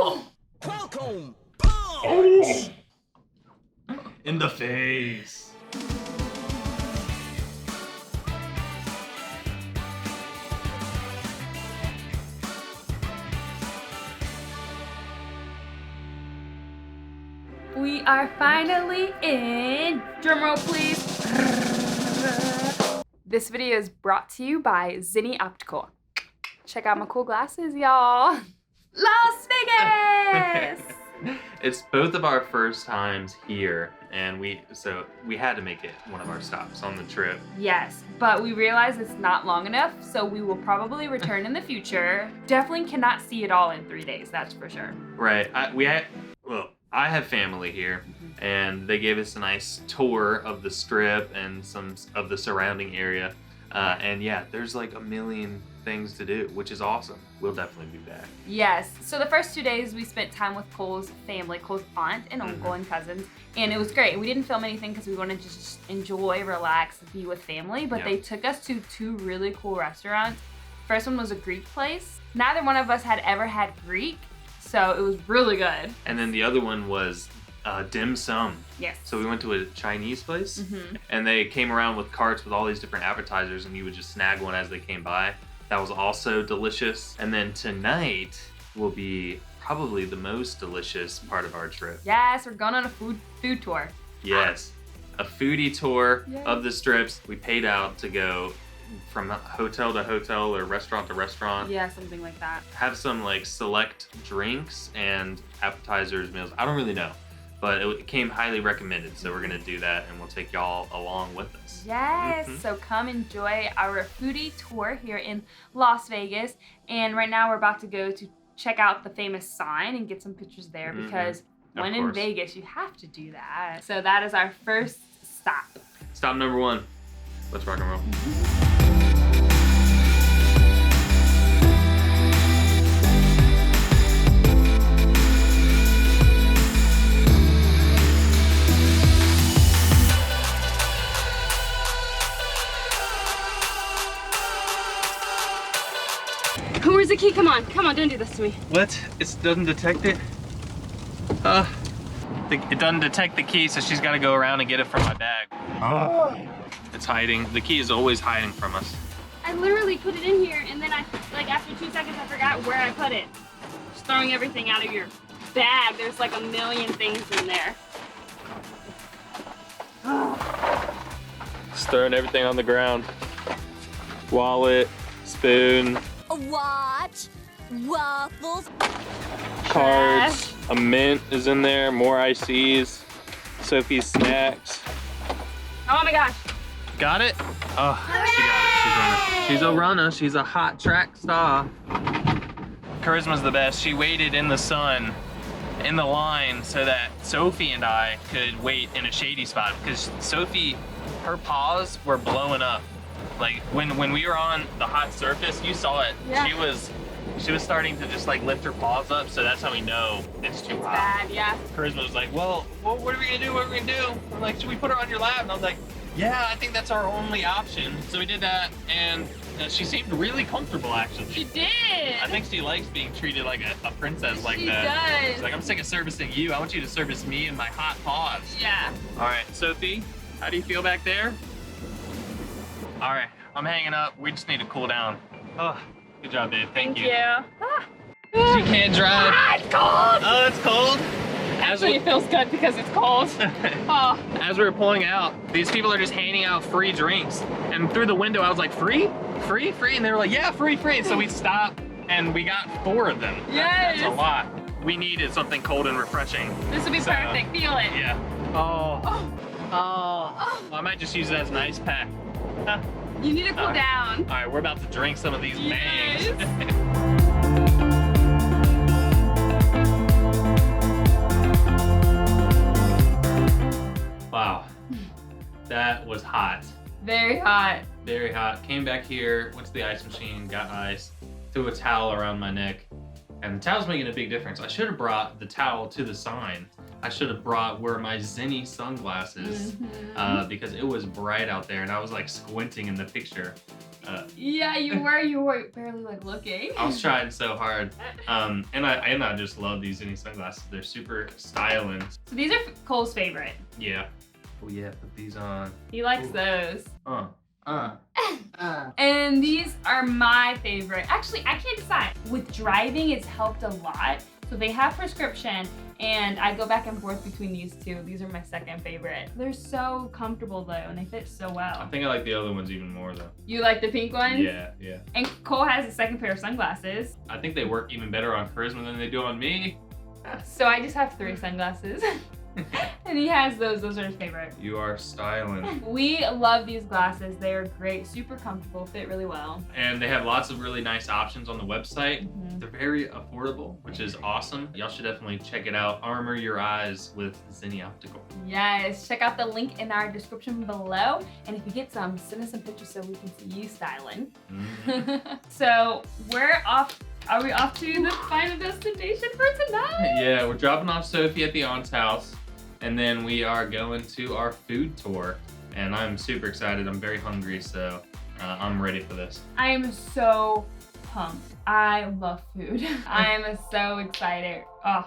Welcome. Oh. In the face. We are finally in. Drumroll, please. This video is brought to you by Zenni Optical. Check out my cool glasses, y'all. Las Vegas! It's both of our first times here, and we had to make it one of our stops on the trip. Yes, but we realize it's not long enough, so we will probably return in the future. Definitely cannot see it all in 3 days, that's for sure. Right. I have family here, and they gave us a nice tour of the strip and some of the surrounding area. And yeah, there's like a million things to do, which is awesome. We'll definitely be back. Yes. So the first 2 days we spent time with Cole's family, Cole's aunt and uncle and cousins, and it was great. We didn't film anything because we wanted to just enjoy, relax, be with family, but they took us to 2 really cool restaurants. First one was a Greek place. Neither one of us had ever had Greek, so it was really good. And then the other one was dim sum. Yes. So we went to a Chinese place, and they came around with carts with all these different appetizers, and you would just snag one as they came by. That was also delicious. And then tonight will be probably the most delicious part of our trip. Yes, we're going on a food tour. Yes, a foodie tour of the strips. We paid out to go from hotel to hotel or restaurant to restaurant. Yeah, something like that. Have some like select drinks and appetizers, meals. I don't really know, but it came highly recommended. So we're gonna do that, and we'll take y'all along with us. Yes, so come enjoy our foodie tour here in Las Vegas. And right now we're about to go to check out the famous sign and get some pictures there because when in Vegas, you have to do that. So that is our first stop. Stop number 1. Let's rock and roll. Where's the key? Come on, don't do this to me. What? It doesn't detect it? It doesn't detect the key, so she's got to go around and get it from my bag. It's hiding. The key is always hiding from us. I literally put it in here, and then after 2 seconds, I forgot where I put it. Just throwing everything out of your bag. There's like a million things in there. Just throwing everything on the ground. Wallet, spoon. A watch, waffles, Cards, a mint is in there, more ICs, Sophie's snacks. Oh my gosh. Got it? Oh, she got it. She's a runner. She's a hot track star. Charisma's the best. She waited in the sun, in the line, so that Sophie and I could wait in a shady spot because Sophie, her paws were blowing up. Like when we were on the hot surface, you saw it. Yeah. She was starting to just like lift her paws up, so that's how we know it's too hot. Bad, yeah. Charisma was like, well, what are we gonna do? What are we gonna do? I'm like, should we put her on your lap? And I was like, yeah, I think that's our only option. So we did that, and she seemed really comfortable actually. She did. I think she likes being treated like a princess like she that. Does. She's like, I'm sick of servicing you. I want you to service me and my hot paws. Yeah. All right, Sophie, how do you feel back there? All right, I'm hanging up. We just need to cool down. Oh, good job, babe. Thank you. She can't drive. It's cold. Oh, it's cold. Actually, it feels good because it's cold. Oh. As we were pulling out, these people are just handing out free drinks. And through the window, I was like, free? Free? Free? And they were like, yeah, free, free. So we stopped, and we got 4 of them. Yes. That's a lot. We needed something cold and refreshing. This would be perfect. Feel it. Yeah. Oh. Well, I might just use it as an ice pack. Huh. You need to cool down. All right, we're about to drink some of these bangs. Wow, that was hot. Very hot. Very hot. Came back here, went to the ice machine, got ice, threw a towel around my neck, and the towel's making a big difference. I should have brought the towel to the sign. I should have wore my Zenni sunglasses because it was bright out there and I was like squinting in the picture. Yeah, you were barely like looking. I was trying so hard. And I just love these Zenni sunglasses. They're super styling. So these are Cole's favorite. Yeah. Oh yeah, put these on. He likes those. Uh. And these are my favorite. Actually, I can't decide. With driving, it's helped a lot. So they have prescription, and I go back and forth between these two. These are my second favorite. They're so comfortable though, and they fit so I well. think I like the other ones even more though. You like the pink ones? Yeah, yeah. And Cole has a second pair of sunglasses. I think they work even better on Charisma than they do on me. So I just have 3 sunglasses. And he has those. Those are his favorite. You are styling. We love these glasses. They are great, super comfortable, fit really well. And they have lots of really nice options on the website. Mhm. They're very affordable, which is awesome. Y'all should definitely check it out. Armor your eyes with Zenni Optical. Yes, check out the link in our description below. And if you get some, send us some pictures so we can see you styling. So we're off. Are we off to the final destination for tonight? Yeah, we're dropping off Sophie at the aunt's house, and then we are going to our food tour. And I'm super excited. I'm very hungry, so I'm ready for this. I am so pumped. I love food. I am so excited. Oh,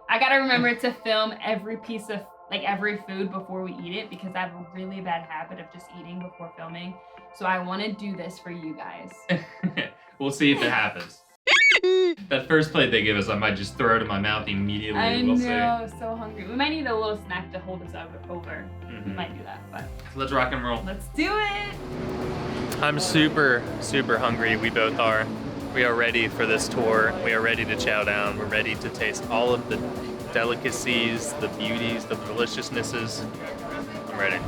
I gotta remember to film every piece of, like every food before we eat it, because I have a really bad habit of just eating before filming. So I wanna do this for you guys. We'll see if it happens. That first plate they give us, I might just throw it in my mouth immediately. I We'll know, so hungry. We might need a little snack to hold us over. see. We might do that, but Let's rock and roll. let's do it. I'm super hungry. We both are. We are ready for this tour. We are ready to chow down. We're ready to taste all of the delicacies, the beauties, the deliciousnesses. I'm ready.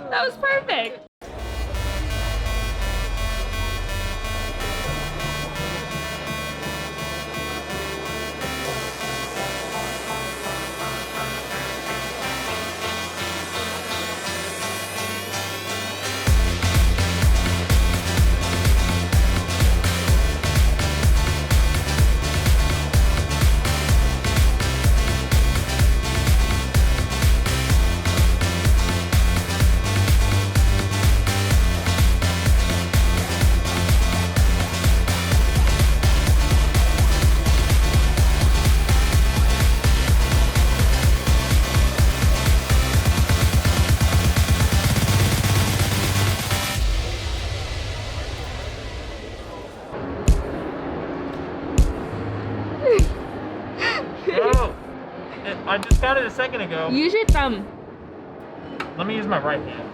That was perfect. I just got it a second ago. Use your thumb. Let me use my right hand.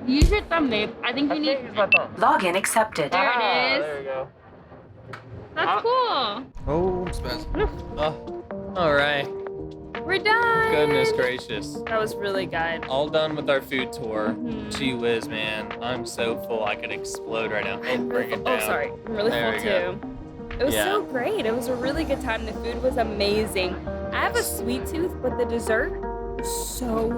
Use your thumb, babe. I think you need. Use my thumb. Login accepted. There it is. There you go. That's cool. Oh, oh. All right. We're done. Goodness gracious. That was really good. All done with our food tour. Mhm. Gee whiz, man. I'm so full. I could explode right now. Bring it down. Oh, sorry. I'm really There full we go. too. It was so great. It was a really good time. The food was amazing. I have a sweet tooth, but the dessert was so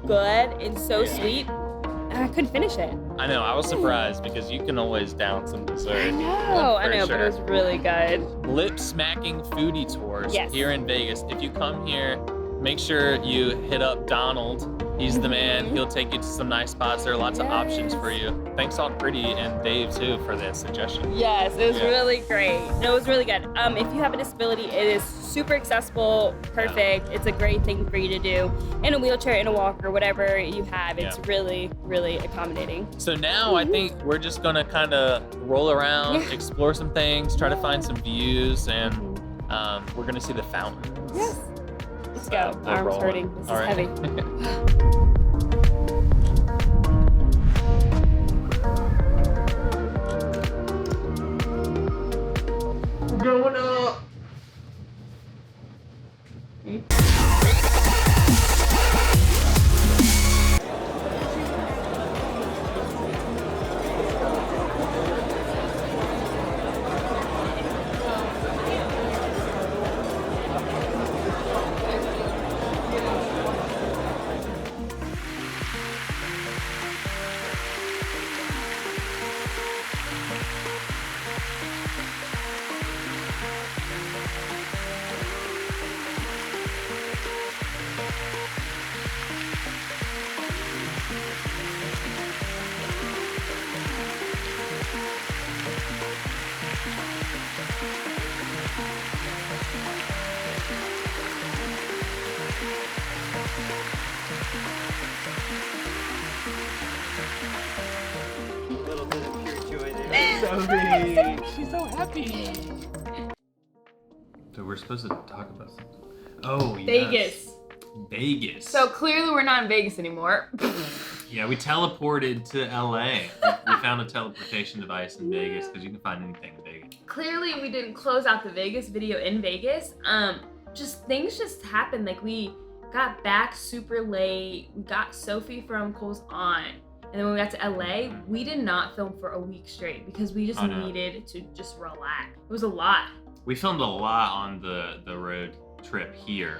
good and so sweet. And I couldn't finish it. I know. I was surprised because you can always down some dessert. I know, but it was really good. Lip smacking foodie tours Yes. here in Vegas. If you come here, make sure you hit up Donald. He's the man. He'll take you to some nice spots. There are lots of options for you. Thanks Salt Pretty and Dave too for this suggestion. Yes, it was really great. No, it was really good. If you have a disability, it is super accessible, perfect. It's a great thing for you to do in a wheelchair, in a walker, whatever you have. It's really, really accommodating. So now I think we're just gonna kind of roll around, explore some things, try to find some views, and we're gonna see the fountains. Yes. Let's go. Arms hurting. This is heavy. Going up. She's so happy. So we're supposed to talk about something. Oh, yes. Vegas. Vegas. So clearly we're not in Vegas anymore. Yeah, we teleported to LA. We found a teleportation device in Vegas because you can find anything in Vegas. Clearly we didn't close out the Vegas video in Vegas. Just things just happened. Like we got back super late. We got Sophie from Cole's aunt. And then when we got to LA, we did not film for a week straight because we just needed to just relax. It was a lot. We filmed a lot on the road trip here.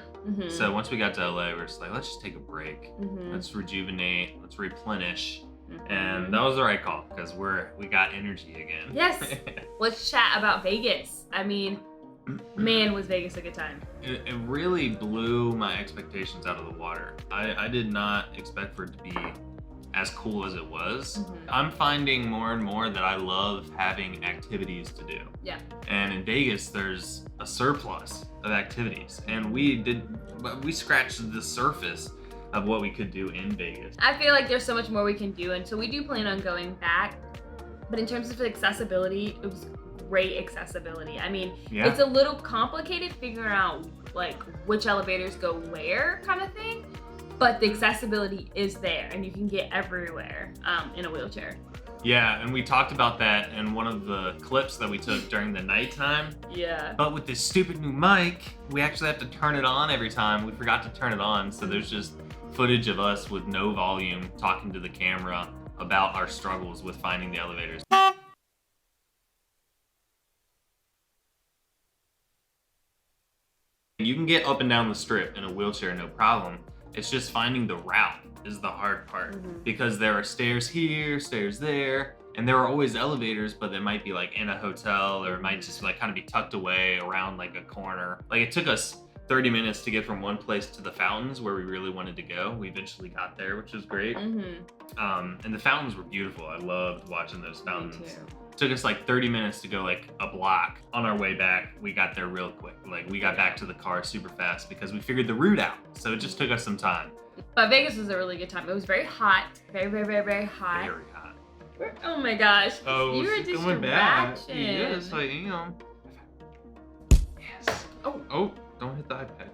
So once we got to LA, we're just like, let's just take a break. Let's rejuvenate, let's replenish. And that was the right call because we got energy again. Yes. Let's chat about Vegas. I mean, man, was Vegas a good time. It really blew my expectations out of the water. I did not expect for it to be as cool as it was. I'm finding more and more that I love having activities to do. Yeah. And in Vegas, there's a surplus of activities. And we scratched the surface of what we could do in Vegas. I feel like there's so much more we can do, and so we do plan on going back. But in terms of accessibility, it was great accessibility. I mean, it's a little complicated figuring out like which elevators go where kind of thing. But the accessibility is there and you can get everywhere in a wheelchair. Yeah, and we talked about that in one of the clips that we took during the nighttime. Yeah. But with this stupid new mic, we actually have to turn it on every time. We forgot to turn it on, so there's just footage of us with no volume talking to the camera about our struggles with finding the elevators. You can get up and down the strip in a wheelchair, no problem. It's just finding the route is the hard part because there are stairs here, stairs there, and there are always elevators, but they might be like in a hotel or it might just like kind of be tucked away around like a corner. Like it took us 30 minutes to get from one place to the fountains where we really wanted to go. We eventually got there, which was great. And the fountains were beautiful. I loved watching those fountains. Me too. It took us like 30 minutes to go like a block. On our way back, we got there real quick. Like we got back to the car super fast because we figured the route out. So it just took us some time. But Vegas was a really good time. It was very hot. Very, very, very, very hot. Very hot. Oh my gosh. Oh, you were she's going back. distracted. Yes, I am. Yes. Oh, don't hit the iPad.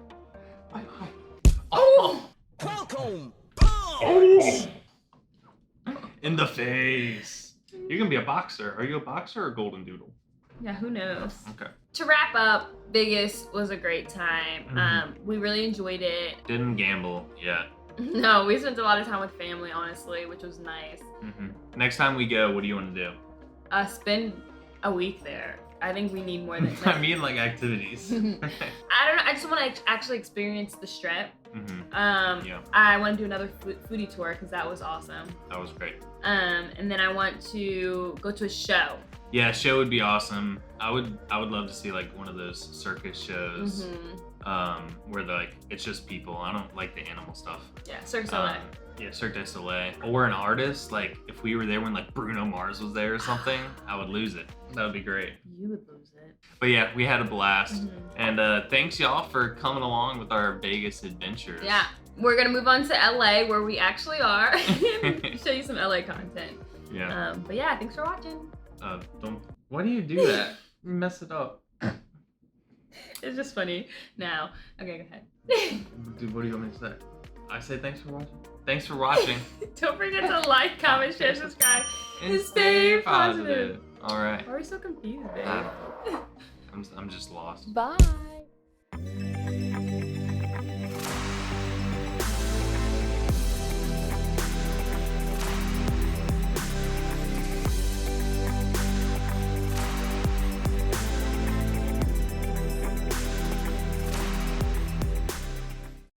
Oh! Oh! In the face. You're gonna be a boxer. Are you a boxer or golden doodle? Yeah, who knows? Okay. To wrap up, Vegas was a great time. We really enjoyed it. Didn't gamble yet. No, we spent a lot of time with family, honestly, which was nice. Next time we go, what do you want to do? Spend a week there. I think we need more than that. I mean, like activities. I don't know. I just want to actually experience the Strip. Yeah. I want to do another foodie tour because that was awesome. That was great. And then I want to go to a show. Yeah, show would be awesome. I would love to see like one of those circus shows. where like it's just people. I don't like the animal stuff. Yeah, Cirque du Soleil. Yeah, Cirque du Soleil. Or an artist, like if we were there when like Bruno Mars was there or something, I would lose it. That would be great. You would lose it. But yeah, we had a blast. And thanks y'all for coming along with our Vegas adventures. Yeah, we're gonna move on to LA where we actually are. Show you some LA content. Yeah. But yeah, thanks for watching. Why do you do that? You mess it up. It's just funny now. Okay, go ahead. Dude, what do you want me to say? I say thanks for watching. Thanks for watching. Don't forget to like, comment, share, subscribe, And stay positive. All right. Why are we so confused, babe? I'm just lost. Bye.